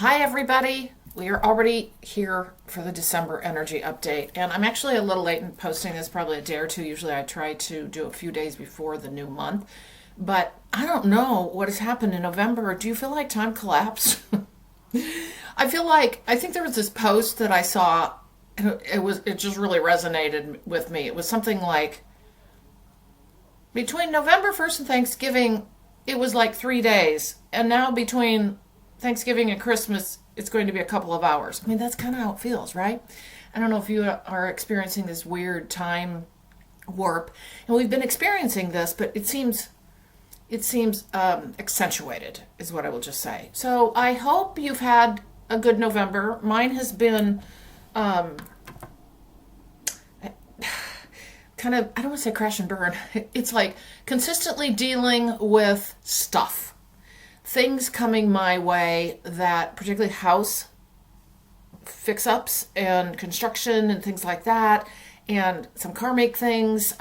Hi, everybody. We are already here for the December energy update, and I'm actually a little late in posting this, probably a day or two. Usually, I try to do a few days before the new month, but I don't know what has happened in November. Do you feel like time collapsed? I think there was this post that I saw, and it just really resonated with me. It was something like between November 1st and Thanksgiving, it was like 3 days, and now between Thanksgiving and Christmas, it's going to be a couple of hours. I mean, that's kind of how it feels, right? I don't know if you are experiencing this weird time warp, and we've been experiencing this, but it seems accentuated, is what I will just say. So I hope you've had a good November. Mine has been kind of, I don't want to say crash and burn. It's like consistently dealing with stuff, things coming my way, that particularly house fix-ups and construction and things like that, and some karmic things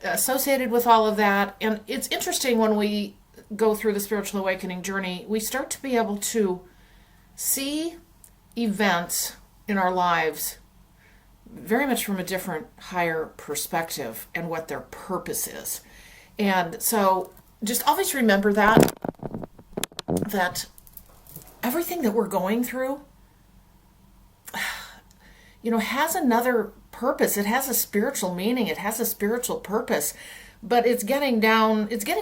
associated with all of that. And it's interesting, when we go through the spiritual awakening journey, we start to be able to see events in our lives very much from a different, higher perspective, and what their purpose is. And so just always remember that everything that we're going through, has another purpose. It has a spiritual meaning. It has a spiritual purpose, but it's getting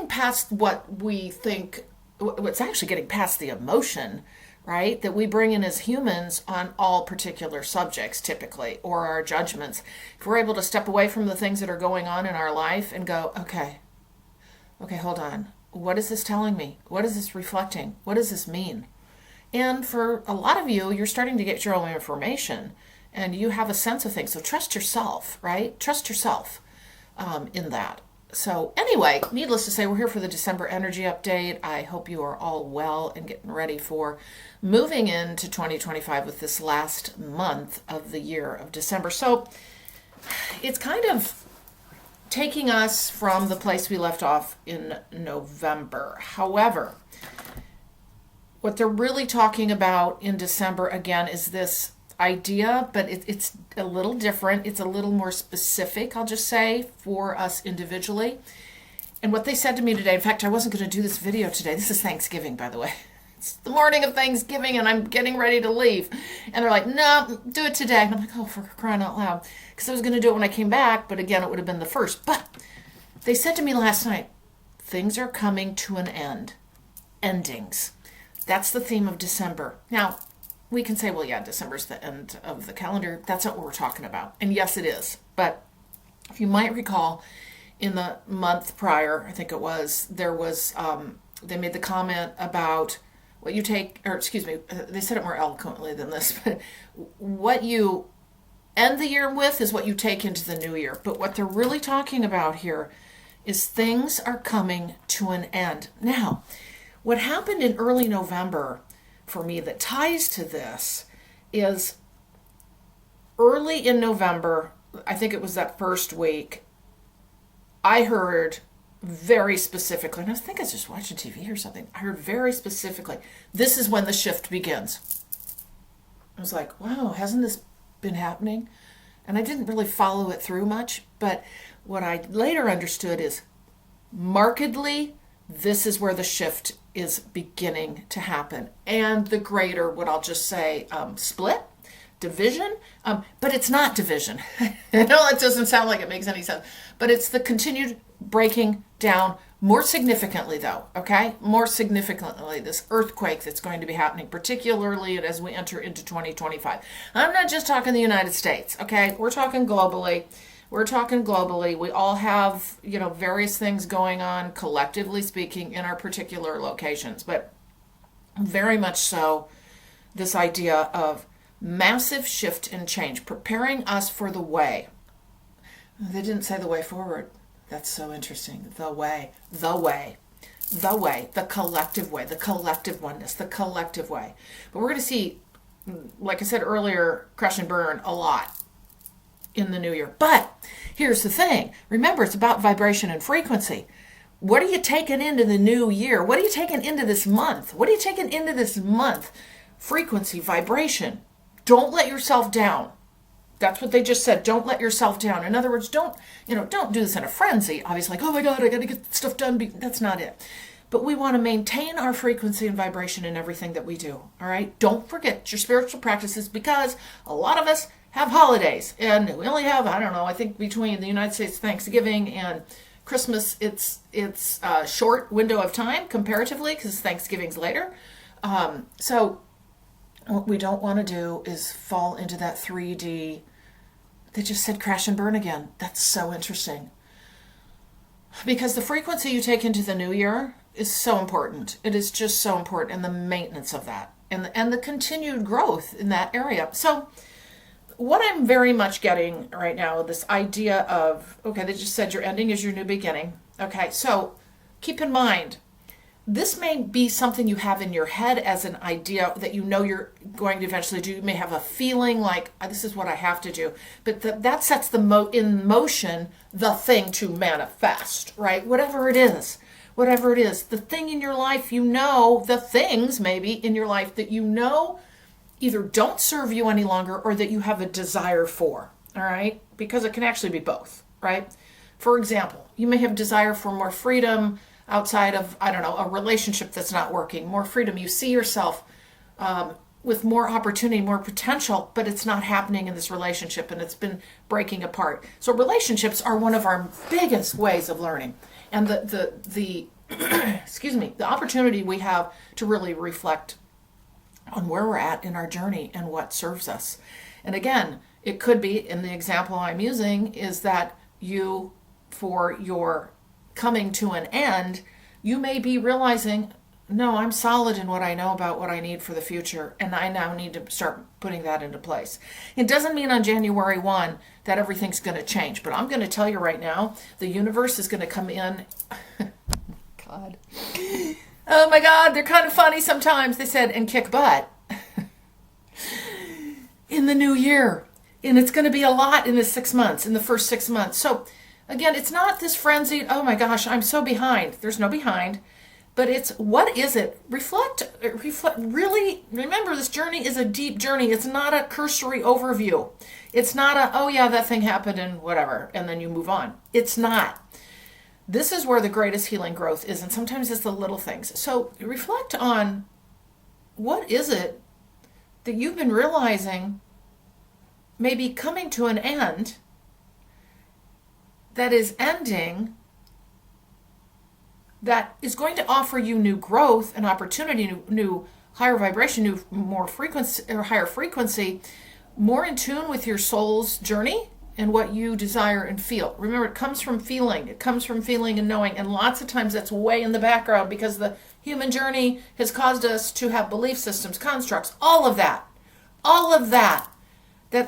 past what we think. It's actually getting past the emotion, right, that we bring in as humans on all particular subjects, typically, or our judgments. If we're able to step away from the things that are going on in our life and go, okay, hold on. What is this telling me? What is this reflecting? What does this mean? And for a lot of you, you're starting to get your own information, and you have a sense of things. So trust yourself, right? Trust yourself in that. So anyway, needless to say, we're here for the December energy update. I hope you are all well and getting ready for moving into 2025 with this last month of the year of December. So it's kind of taking us from the place we left off in November. However, what they're really talking about in December, again, is this idea, but it's a little different. It's a little more specific, I'll just say, for us individually. And what they said to me today, in fact, I wasn't going to do this video today. This is Thanksgiving, by the way. It's the morning of Thanksgiving, and I'm getting ready to leave. And they're like, no, do it today. And I'm like, oh, for crying out loud. Because I was going to do it when I came back, but again, it would have been the first. But they said to me last night, things are coming to an end. Endings. That's the theme of December. Now, we can say, well, yeah, December's the end of the calendar. That's not what we're talking about. And yes, it is. But if you might recall, in the month prior, I think it was, there was, they made the comment about what you take, or excuse me, they said it more eloquently than this, but what you end the year with is what you take into the new year. But what they're really talking about here is things are coming to an end. Now, what happened in early November for me that ties to this is early in November, I think it was that first week, I heard very specifically, and I think I was just watching TV or something, I heard very specifically, this is when the shift begins. I was like, wow, hasn't this been happening? And I didn't really follow it through much, but what I later understood is markedly, this is where the shift is beginning to happen. And the greater, what I'll just say, split, division, but it's not division. I know that doesn't sound like it makes any sense, but it's the continued breaking down, more significantly though, okay? More significantly, this earthquake that's going to be happening, particularly as we enter into 2025. I'm not just talking the United States, okay? We're talking globally. We all have, various things going on, collectively speaking, in our particular locations. But very much so, this idea of massive shift and change, preparing us for the way. They didn't say the way forward. That's so interesting. The way, the collective way, the collective oneness, the collective way. But we're going to see, like I said earlier, crash and burn a lot in the new year. But here's the thing. Remember, it's about vibration and frequency. What are you taking into the new year? What are you taking into this month? What are you taking into this month? Frequency, vibration. Don't let yourself down. That's what they just said. Don't let yourself down. In other words, don't do this in a frenzy. Obviously, like, oh my God, I got to get stuff done. That's not it. But we want to maintain our frequency and vibration in everything that we do. All right. Don't forget your spiritual practices, because a lot of us have holidays, and we only have, I don't know, I think between the United States Thanksgiving and Christmas, it's a short window of time comparatively, because Thanksgiving's later. So what we don't want to do is fall into that 3D. They just said crash and burn again. That's so interesting. Because the frequency you take into the new year is so important. It is just so important, and the maintenance of that, and the continued growth in that area. So what I'm very much getting right now, this idea of, okay, they just said your ending is your new beginning. Okay, so keep in mind, this may be something you have in your head as an idea that you know you're going to eventually do. You may have a feeling like, this is what I have to do. But that sets in motion the thing to manifest, right? Whatever it is, the thing in your life, the things maybe in your life that either don't serve you any longer or that you have a desire for, all right? Because it can actually be both, right? For example, you may have desire for more freedom outside of, I don't know, a relationship that's not working, more freedom. You see yourself with more opportunity, more potential, but it's not happening in this relationship, and it's been breaking apart. So relationships are one of our biggest ways of learning. And the excuse me, the opportunity we have to really reflect on where we're at in our journey and what serves us. And again, it could be, in the example I'm using, is that you, for your coming to an end, you may be realizing, no, I'm solid in what I know about what I need for the future, and I now need to start putting that into place. It doesn't mean on January 1 that everything's going to change, but I'm going to tell you right now, the universe is going to come in. God. Oh my God, they're kind of funny sometimes. They said, and kick butt in the new year. And it's going to be a lot in the 6 months, in the first 6 months. So again, it's not this frenzied, oh my gosh, I'm so behind. There's no behind. But it's, what is it? Reflect, really remember, this journey is a deep journey. It's not a cursory overview. It's not a, oh yeah, that thing happened and whatever, and then you move on. It's not. This is where the greatest healing growth is, and sometimes it's the little things. So reflect on, what is it that you've been realizing may be coming to an end, that is ending, that is going to offer you new growth and opportunity, new higher vibration, new more frequency, or higher frequency, more in tune with your soul's journey and what you desire and feel. Remember, it comes from feeling. It comes from feeling and knowing. And lots of times that's way in the background, because the human journey has caused us to have belief systems, constructs, all of that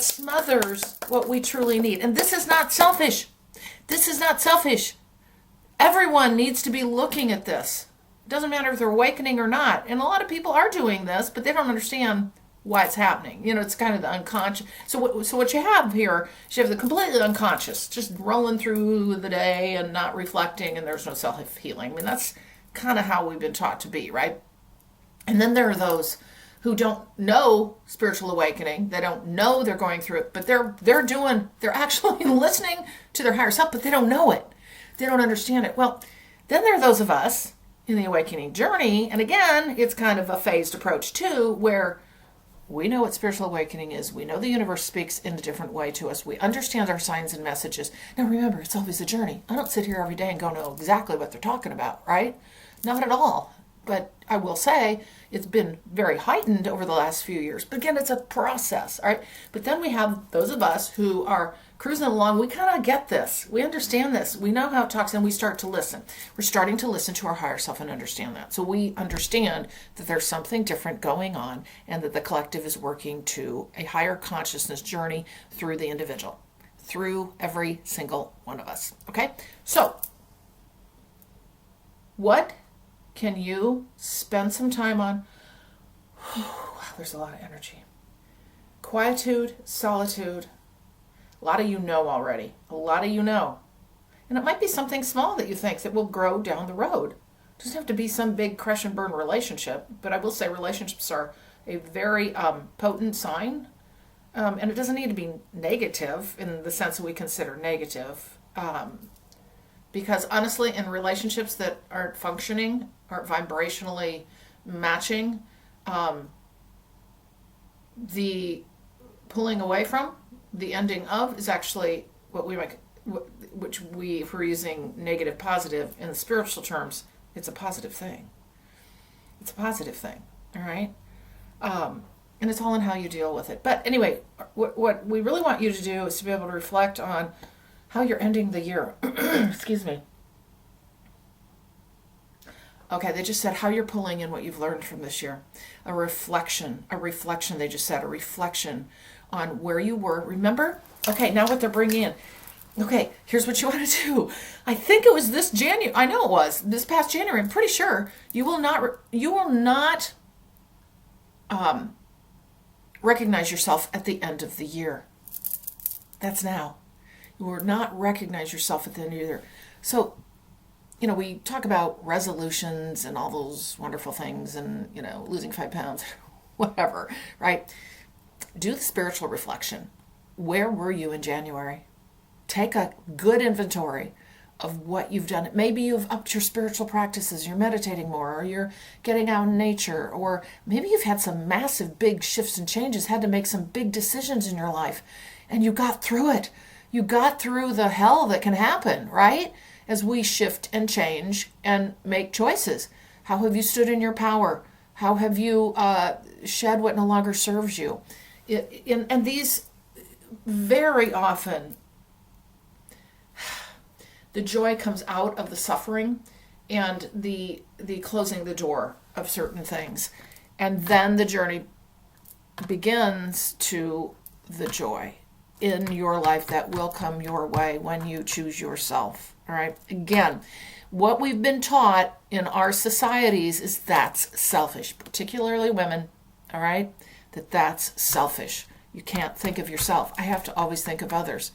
smothers what we truly need. And this is not selfish. This is not selfish. Everyone needs to be looking at this. It doesn't matter if they're awakening or not. And a lot of people are doing this, but they don't understand why it's happening. It's kind of the unconscious. So what you have here is you have the completely unconscious, just rolling through the day and not reflecting, and there's no self-healing. I mean, that's kind of how we've been taught to be, right? And then there are those who don't know spiritual awakening. They don't know they're going through it, but they're actually listening to their higher self, but they don't know it. They don't understand it. Well, then there are those of us in the awakening journey, and again, it's kind of a phased approach too, where we know what spiritual awakening is. We know the universe speaks in a different way to us. We understand our signs and messages. Now remember, it's always a journey. I don't sit here every day and go know exactly what they're talking about, right? Not at all. But I will say it's been very heightened over the last few years. But again, it's a process, all right? But then we have those of us who are cruising along. We kind of get this. We understand this. We know how it talks, and we start to listen. We're starting to listen to our higher self and understand that. So we understand that there's something different going on, and that the collective is working to a higher consciousness journey through the individual, through every single one of us, okay? So what can you spend some time on? Wow, there's a lot of energy. Quietude, solitude. A lot of you know already. A lot of you know. And it might be something small that you think that will grow down the road. It doesn't have to be some big crash and burn relationship, but I will say relationships are a very potent sign. And it doesn't need to be negative in the sense that we consider negative. Because honestly, in relationships that aren't functioning, aren't vibrationally matching, the pulling away from, the ending of, is actually what we might, which we, if we're using negative, positive in the spiritual terms, it's a positive thing. It's a positive thing, all right? And it's all in how you deal with it. But anyway, what we really want you to do is to be able to reflect on how you're ending the year. Excuse me. Okay, they just said how you're pulling in what you've learned from this year. A reflection, they just said, a reflection on where you were. Remember? Okay, now what they're bringing in. Okay, here's what you want to do. I think it was this January. I know it was this past January. I'm pretty sure you will not recognize yourself at the end of the year. That's now. You will not recognize yourself at the end of the year. So, we talk about resolutions and all those wonderful things and, losing 5 pounds, whatever, right? Do the spiritual reflection. Where were you in January? Take a good inventory of what you've done. Maybe you've upped your spiritual practices, you're meditating more, or you're getting out in nature, or maybe you've had some massive big shifts and changes, had to make some big decisions in your life, and you got through it. You got through the hell that can happen, right? As we shift and change and make choices. How have you stood in your power? How have you shed what no longer serves you? And these very often, the joy comes out of the suffering and the closing the door of certain things. And then the journey begins to the joy in your life that will come your way when you choose yourself. All right. Again, what we've been taught in our societies is that's selfish, particularly women. All right. That's selfish. You can't think of yourself. I have to always think of others.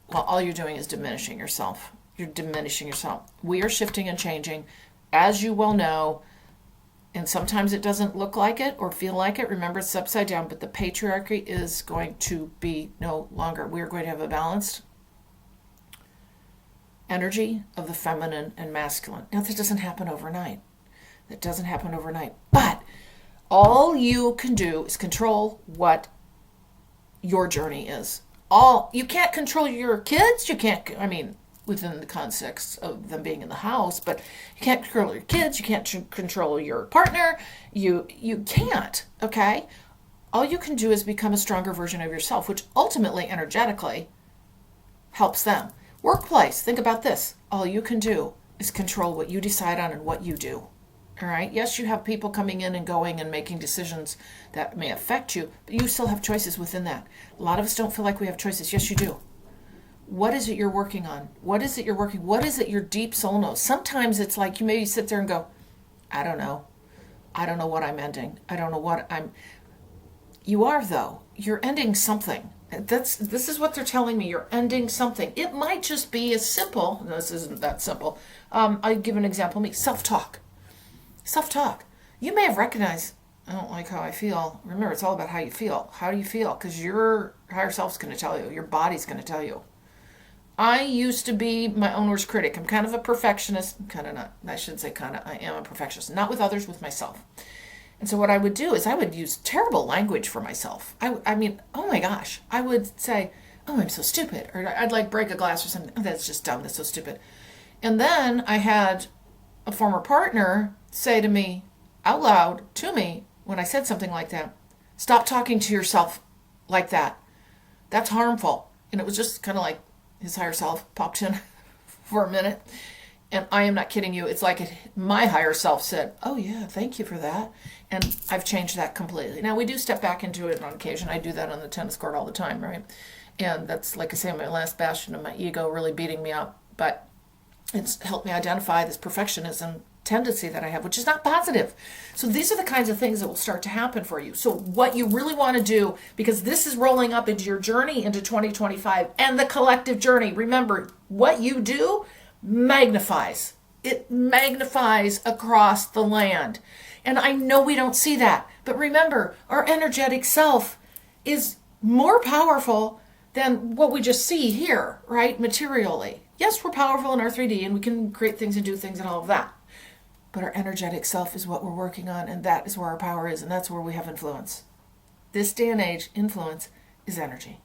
Well, all you're doing is diminishing yourself. You're diminishing yourself. We are shifting and changing, as you well know, and sometimes it doesn't look like it or feel like it. Remember, it's upside down, but the patriarchy is going to be no longer. We are going to have a balanced energy of the feminine and masculine. Now, that doesn't happen overnight. But all you can do is control what your journey is. You can't control your kids. You can't, within the context of them being in the house, but you can't control your kids. You can't control your partner. You can't, okay? All you can do is become a stronger version of yourself, which ultimately, energetically, helps them. Workplace, think about this. All you can do is control what you decide on and what you do. All right? Yes, you have people coming in and going and making decisions that may affect you, but you still have choices within that. A lot of us don't feel like we have choices. Yes, you do. What is it you're working on? What is it your deep soul knows? Sometimes it's like you maybe sit there and go, I don't know. I don't know what I'm ending. I don't know what I'm... You are, though. You're ending something. This is what they're telling me. You're ending something. It might just be as simple. No, this isn't that simple. I'll give an example. Self-talk. Self-talk. You may have recognized, I don't like how I feel. Remember, it's all about how you feel. How do you feel? Because your higher self's going to tell you. Your body's going to tell you. I used to be my own worst critic. I'm kind of a perfectionist. I'm kind of not. I shouldn't say kind of. I am a perfectionist. Not with others, with myself. And so what I would do is I would use terrible language for myself. I mean, oh my gosh. I would say, oh, I'm so stupid. Or I'd break a glass or something. Oh, that's just dumb. That's so stupid. And then I had a former partner say to me, out loud to me, when I said something like that, stop talking to yourself like that. That's harmful. And it was just kind of like his higher self popped in for a minute. And I am not kidding you. It's like my higher self said, oh yeah, thank you for that. And I've changed that completely. Now we do step back into it on occasion. I do that on the tennis court all the time, right? And that's, like I say, my last bastion of my ego really beating me up. But it's helped me identify this perfectionism tendency that I have, which is not positive. So these are the kinds of things that will start to happen for you. So what you really want to do, because this is rolling up into your journey into 2025 and the collective journey. Remember, what you do magnifies. It magnifies across the land. And I know we don't see that. But remember, our energetic self is more powerful than what we just see here, right? Materially. Yes, we're powerful in our 3D and we can create things and do things and all of that. But our energetic self is what we're working on, and that is where our power is, and that's where we have influence. This day and age, influence is energy.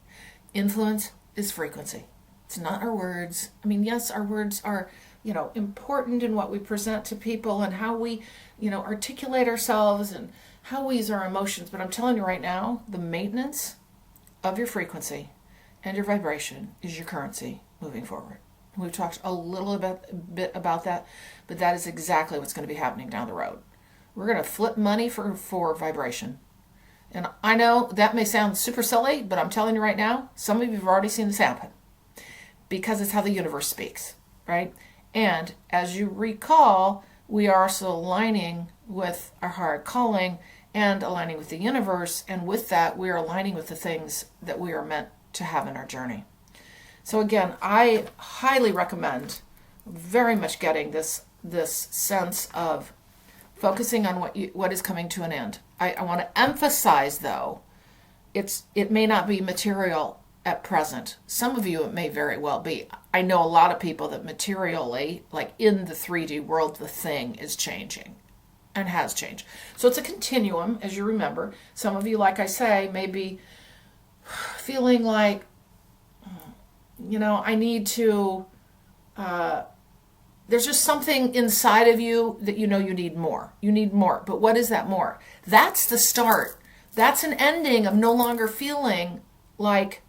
Influence is frequency. It's not our words. I mean, yes, our words are, important in what we present to people and how we, articulate ourselves and how we use our emotions. But I'm telling you right now, the maintenance of your frequency and your vibration is your currency moving forward. We've talked a bit about that, but that is exactly what's going to be happening down the road. We're going to flip money for vibration. And I know that may sound super silly, but I'm telling you right now, some of you have already seen this happen because it's how the universe speaks, right? And as you recall, we are also aligning with our higher calling and aligning with the universe. And with that, we are aligning with the things that we are meant to have in our journey. So again, I highly recommend very much getting this sense of focusing on what is coming to an end. I want to emphasize, though, it may not be material at present. Some of you, it may very well be. I know a lot of people that materially, like in the 3D world, the thing is changing and has changed. So it's a continuum, as you remember. Some of you, like I say, may be feeling like, I need to, there's just something inside of you that you need more. You need more. But what is that more? That's the start. That's an ending of no longer feeling like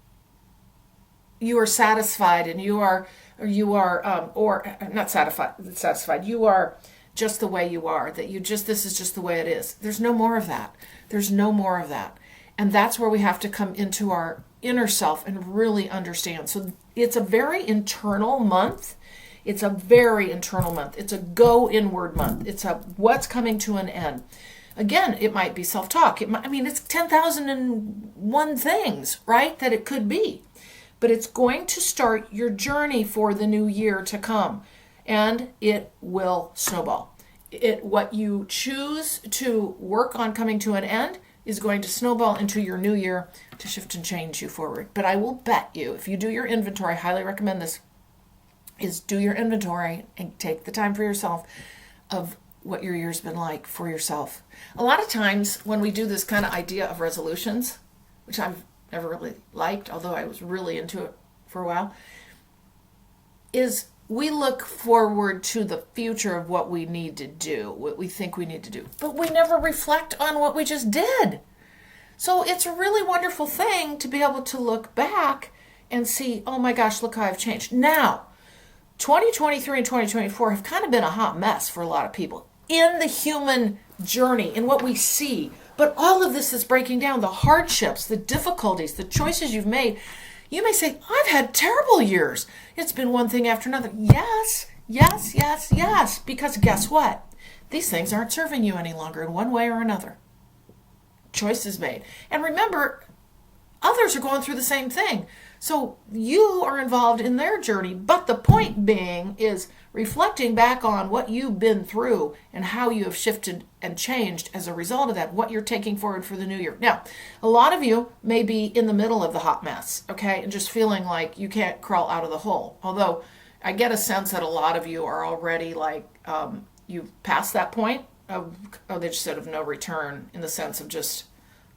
you are satisfied and you are not satisfied. You are just the way you are, this is just the way it is. There's no more of that. There's no more of that. And that's where we have to come into our inner self and really understand. So it's a very internal month. It's a very internal month. It's a go inward month. It's a what's coming to an end. Again, it might be self-talk. It's 10,001 things, right, that it could be. But it's going to start your journey for the new year to come. And it will snowball. What you choose to work on coming to an end is going to snowball into your new year to shift and change you forward. But I will bet you, if you do your inventory, I highly recommend this, is do your inventory and take the time for yourself of what your year's been like for yourself. A lot of times when we do this kind of idea of resolutions, which I've never really liked, although I was really into it for a while, is we look forward to the future of what we need to do, what we think we need to do, but we never reflect on what we just did. So it's a really wonderful thing to be able to look back and see, oh my gosh, look how I've changed. Now, 2023 and 2024 have kind of been a hot mess for a lot of people in the human journey, in what we see. But all of this is breaking down the hardships, the difficulties, the choices you've made. You may say, I've had terrible years. It's been one thing after another. Yes. Because guess what? These things aren't serving you any longer in one way or another. Choices made. And remember, others are going through the same thing. So you are involved in their journey. But the point being is reflecting back on what you've been through and how you have shifted and changed as a result of that, what you're taking forward for the new year. Now, a lot of you may be in the middle of the hot mess, okay, and just feeling like you can't crawl out of the hole. Although I get a sense that a lot of you are already like, you've passed that point of they just said of no return, in the sense of just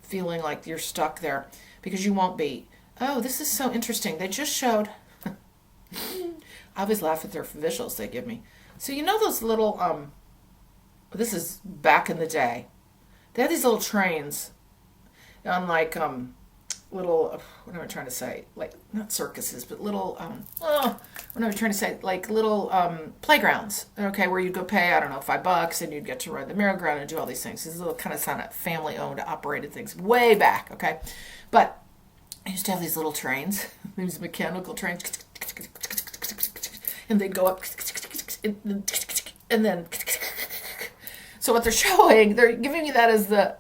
feeling like you're stuck there, because you won't be. Oh, this is so interesting. They just showed, I always laugh at their visuals they give me. So you know those little, this is back in the day. They had these little trains on like little, what am I trying to say? Like, not circuses, but little, what am I trying to say? Like little playgrounds, okay, where you'd go pay, I don't know, $5 and you'd get to ride the merry-go-round and do all these things. These little kind of family-owned, operated things way back, okay? But I used to have these little trains, these mechanical trains, and they'd go up, and then, so what they're showing, they're giving you that as the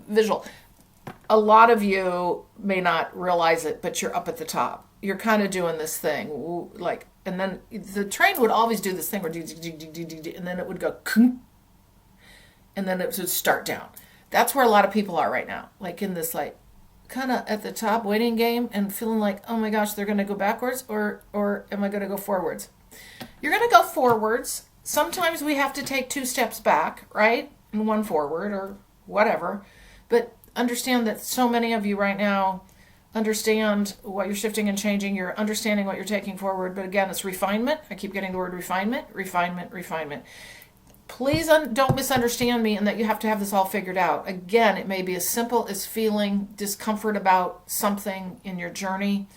visual. A lot of you may not realize it, but you're up at the top. you're kind of doing this thing, like, and then the train would always do this thing where, and then it would go, and then it would start down. That's where a lot of people are right now, like in this, like, kind of at the top waiting game and feeling like, oh my gosh, they're going to go backwards, or am I going to go forwards? You're going to go forwards. Sometimes we have to take 2 steps back, right? And 1 forward or whatever. But understand that so many of you right now understand what you're shifting and changing. You're understanding what you're taking forward. But again, it's refinement. I keep getting the word refinement, refinement, refinement. Please don't misunderstand me in that you have to have this all figured out. Again, it may be as simple as feeling discomfort about something in your journey,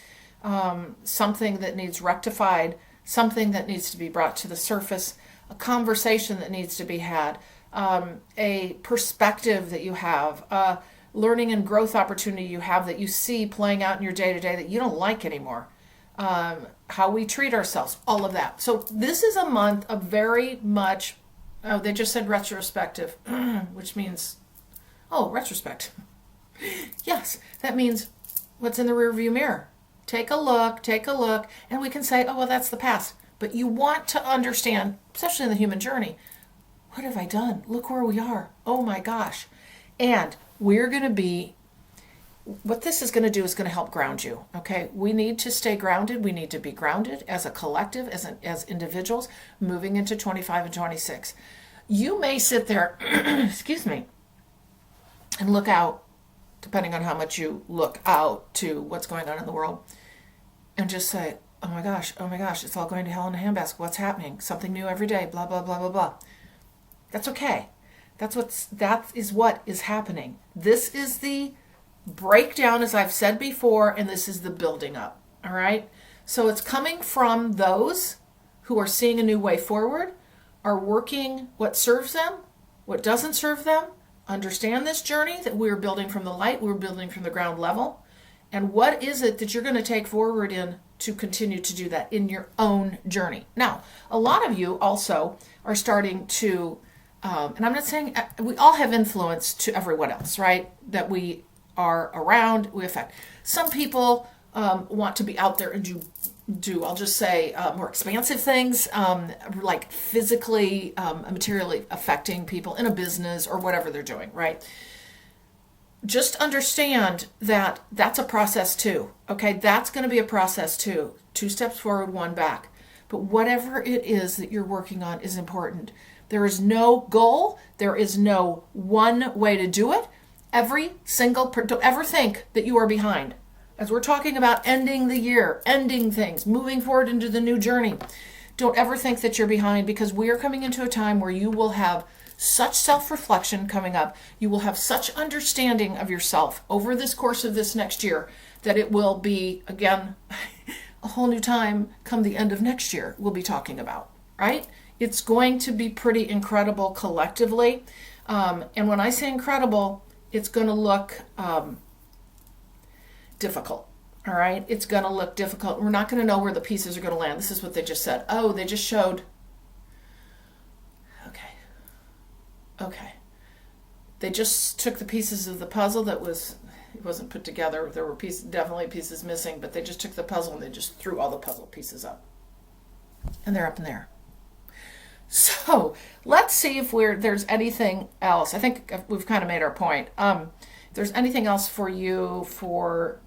something that needs rectified, something that needs to be brought to the surface, a conversation that needs to be had, a perspective that you have, a learning and growth opportunity you have that you see playing out in your day-to-day that you don't like anymore, how we treat ourselves, all of that. So this is a month of very much, oh, they just said retrospective, which means, oh, retrospect. Yes, that means what's in the rearview mirror. Take a look, and we can say, oh, well, that's the past. But you want to understand, especially in the human journey, what have I done? Look where we are. Oh my gosh. And we're going to be, what this is going to do is going to help ground you. Okay. We need to stay grounded. We need to be grounded as a collective, as individuals moving into 25 and 26. You may sit there, excuse me, and look out, depending on how much you look out to what's going on in the world, and just say, oh my gosh, it's all going to hell in a handbasket. What's happening? Something new every day, blah, blah, blah, blah, blah. That's okay. That is what is happening. This is the breakdown, as I've said before, and this is the building up. All right. So it's coming from those who are seeing a new way forward, are working what serves them, what doesn't serve them, understand this journey that we're building from the light, we're building from the ground level, and what is it that you're going to take forward in to continue to do that in your own journey. Now, a lot of you also are starting to, and I'm not saying, we all have influence to everyone else, right? That we are around, we affect. Some people want to be out there and do I'll just say, more expansive things, like physically, materially affecting people in a business or whatever they're doing, right? Just understand that that's a process too. Okay, that's going to be a process too. 2 steps forward, 1 back. But whatever it is that you're working on is important. There is no goal. There is no one way to do it. Don't ever think that you are behind. As we're talking about ending the year, ending things, moving forward into the new journey, don't ever think that you're behind, because we are coming into a time where you will have such self-reflection coming up. You will have such understanding of yourself over this course of this next year that it will be, again, a whole new time come the end of next year we'll be talking about, right? It's going to be pretty incredible collectively. And when I say incredible, it's going to look difficult. All right. It's going to look difficult. We're not going to know where the pieces are going to land. This is what they just said. Oh, they just showed. Okay. They just took the pieces of the puzzle it wasn't put together. There were definitely pieces missing, but they just took the puzzle and they just threw all the puzzle pieces up. And they're up in there. So let's see if there's anything else. I think we've kind of made our point. If there's anything else for you for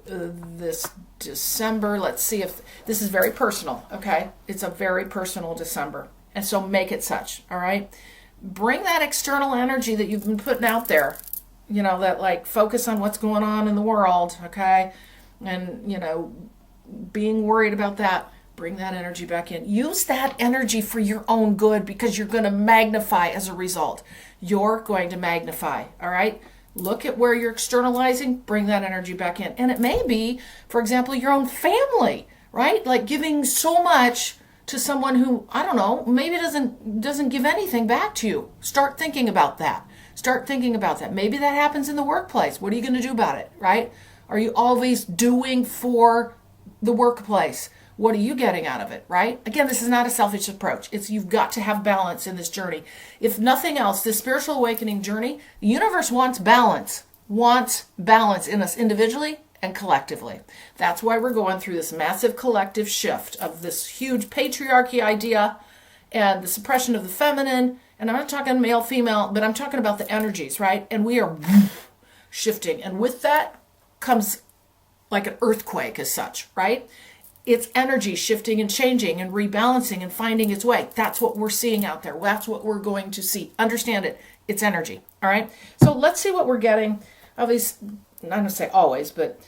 this December, let's see if this is very personal. Okay, it's a very personal December, and so make it such. All right, bring that external energy that you've been putting out there. That like focus on what's going on in the world. Okay, and being worried about that. Bring that energy back in. Use that energy for your own good, because you're going to magnify as a result. You're going to magnify. All right. Look at where you're externalizing, bring that energy back in. And it may be, for example, your own family, right? Like giving so much to someone who, I don't know, maybe doesn't give anything back to you. Start thinking about that. Maybe that happens in the workplace. What are you going to do about it, right? Are you always doing for the workplace? What are you getting out of it, right? Again, this is not a selfish approach. You've got to have balance in this journey. If nothing else, this spiritual awakening journey, the universe wants balance in us individually and collectively. That's why we're going through this massive collective shift of this huge patriarchy idea and the suppression of the feminine. And I'm not talking male, female, but I'm talking about the energies, right? And we are shifting. And with that comes like an earthquake as such, right? It's energy shifting and changing and rebalancing and finding its way. That's what we're seeing out there. That's what we're going to see. Understand it. It's energy. All right. So let's see what we're getting. Obviously, I'm not going to say always, but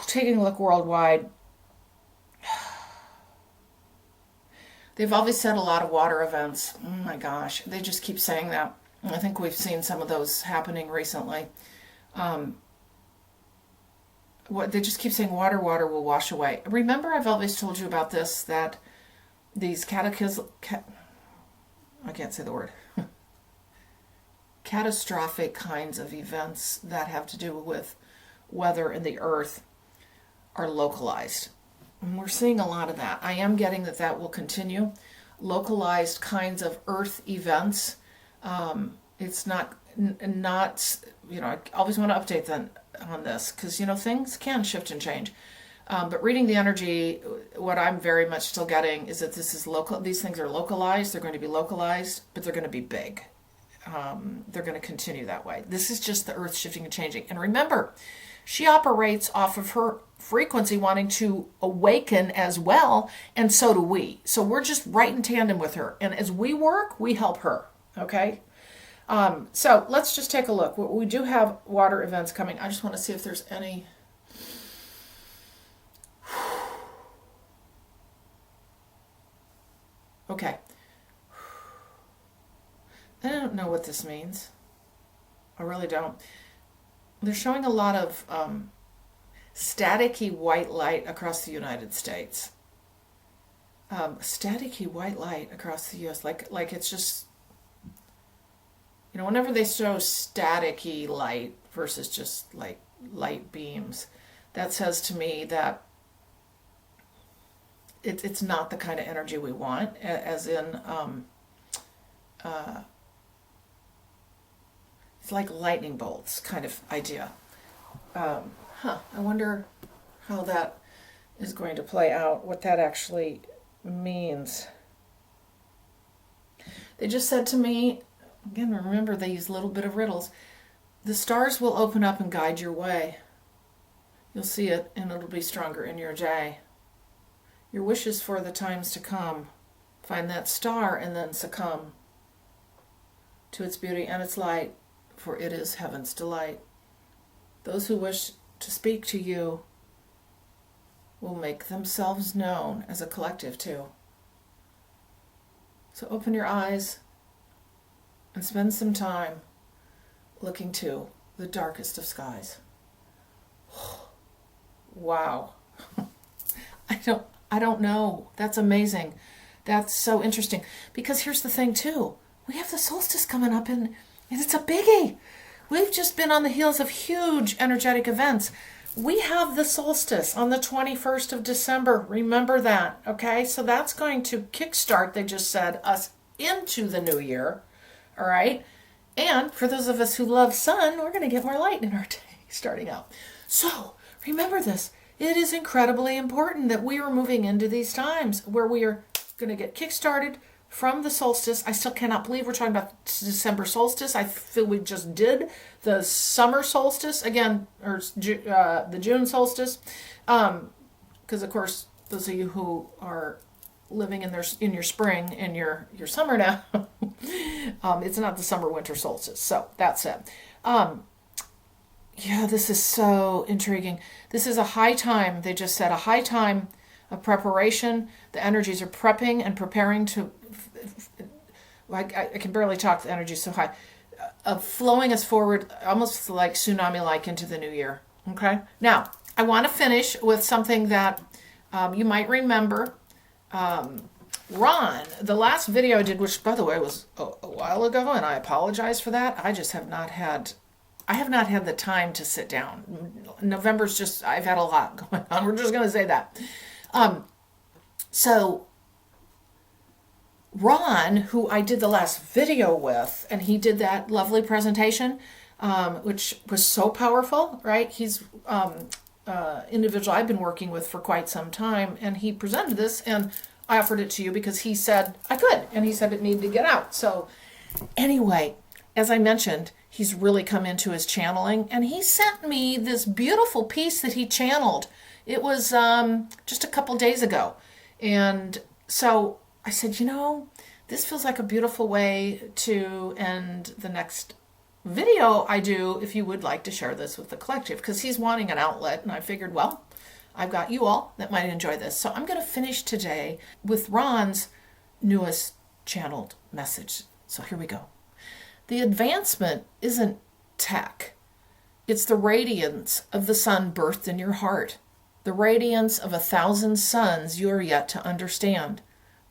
taking a look worldwide, they've always said a lot of water events. Oh my gosh. They just keep saying that. I think we've seen some of those happening recently. They just keep saying water will wash away. Remember, I've always told you about this, that these I can't say the word. Catastrophic kinds of events that have to do with weather and the earth are localized. And we're seeing a lot of that. I am getting that will continue. Localized kinds of earth events. It's not, I always want to update them on this because, things can shift and change. But reading the energy, what I'm very much still getting is that this is local. These things are localized. They're going to be localized, but they're going to be big. They're going to continue that way. This is just the earth shifting and changing. And remember, she operates off of her frequency wanting to awaken as well, and so do we. So we're just right in tandem with her. And as we work, we help her. Okay? So let's just take a look. We do have water events coming. I just want to see if there's any. Okay. I don't know what this means. I really don't. They're showing a lot of staticky white light across the United States. Staticky white light across the U.S. Like it's just, whenever they show staticky light versus just like light beams, that says to me that it's not the kind of energy we want, as in it's like lightning bolts kind of idea. I wonder how that is going to play out, what that actually means. They just said to me, again, remember they use a little bit of riddles, the stars will open up and guide your way. You'll see it and it'll be stronger in your day. Your wishes for the times to come. Find that star and then succumb to its beauty and its light, for it is heaven's delight. Those who wish to speak to you will make themselves known as a collective too. So open your eyes and spend some time looking to the darkest of skies. Wow. I don't know. That's amazing. That's so interesting. Because here's the thing too. We have the solstice coming up and it's a biggie. We've just been on the heels of huge energetic events. We have the solstice on the 21st of December. Remember that, okay? So that's going to kickstart, they just said, us into the new year, all right? And for those of us who love sun, we're going to get more light in our day starting out. So remember this. It is incredibly important that we are moving into these times where we are going to get kickstarted from the solstice. I still cannot believe we're talking about December solstice. I feel we just did the summer solstice again, or the June solstice, because of course those of you who are living in your spring and your summer now, it's not the summer winter solstice. So that's it. Yeah, this is so intriguing. This is a high time. They just said a high time of preparation. The energies are prepping and preparing to, I can barely talk, the energy is so high, of flowing us forward almost like tsunami-like into the new year. Okay? Now, I want to finish with something that you might remember. Ron, the last video I did, which by the way was a while ago, and I apologize for that. I have not had the time to sit down. November's just, I've had a lot going on. We're just going to say that. So Ron, who I did the last video with, and he did that lovely presentation, which was so powerful, right? He's individual I've been working with for quite some time, and he presented this, and I offered it to you because he said I could, and he said it needed to get out. So anyway, as I mentioned, he's really come into his channeling, and he sent me this beautiful piece that he channeled. It was just a couple days ago, and so I said, this feels like a beautiful way to end the next video I do if you would like to share this with the collective, because he's wanting an outlet, and I figured, well, I've got you all that might enjoy this. So I'm going to finish today with Ron's newest channeled message. So here we go. The advancement isn't tech. It's the radiance of the sun birthed in your heart, the radiance of 1,000 suns you are yet to understand,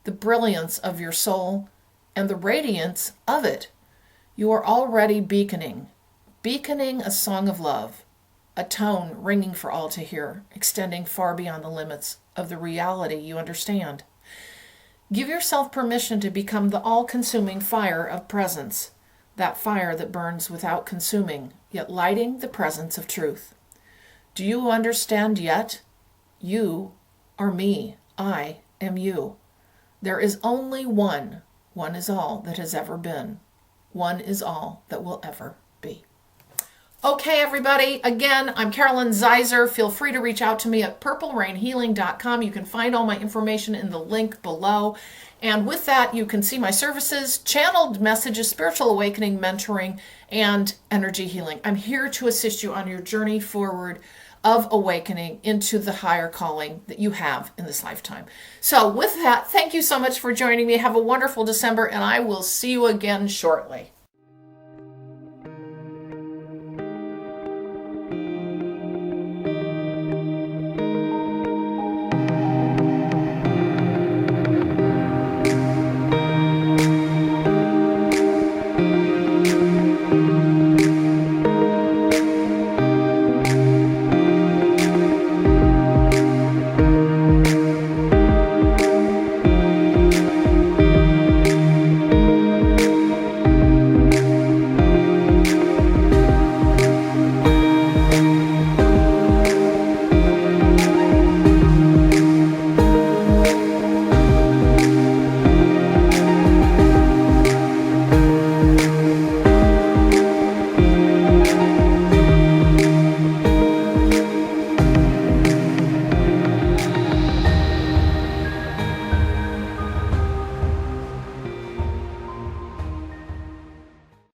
the brilliance of your soul, and the radiance of it. You are already beaconing a song of love, a tone ringing for all to hear, extending far beyond the limits of the reality you understand. Give yourself permission to become the all-consuming fire of presence, that fire that burns without consuming, yet lighting the presence of truth. Do you understand yet? You are me. I am you. There is only one. One is all that has ever been. One is all that will ever be. Okay, everybody. Again, I'm Carolyn Zaiser. Feel free to reach out to me at purplerainhealing.com. You can find all my information in the link below. And with that, you can see my services, channeled messages, spiritual awakening, mentoring, and energy healing. I'm here to assist you on your journey forward of awakening into the higher calling that you have in this lifetime. So with that, thank you so much for joining me. Have a wonderful December, and I will see you again shortly.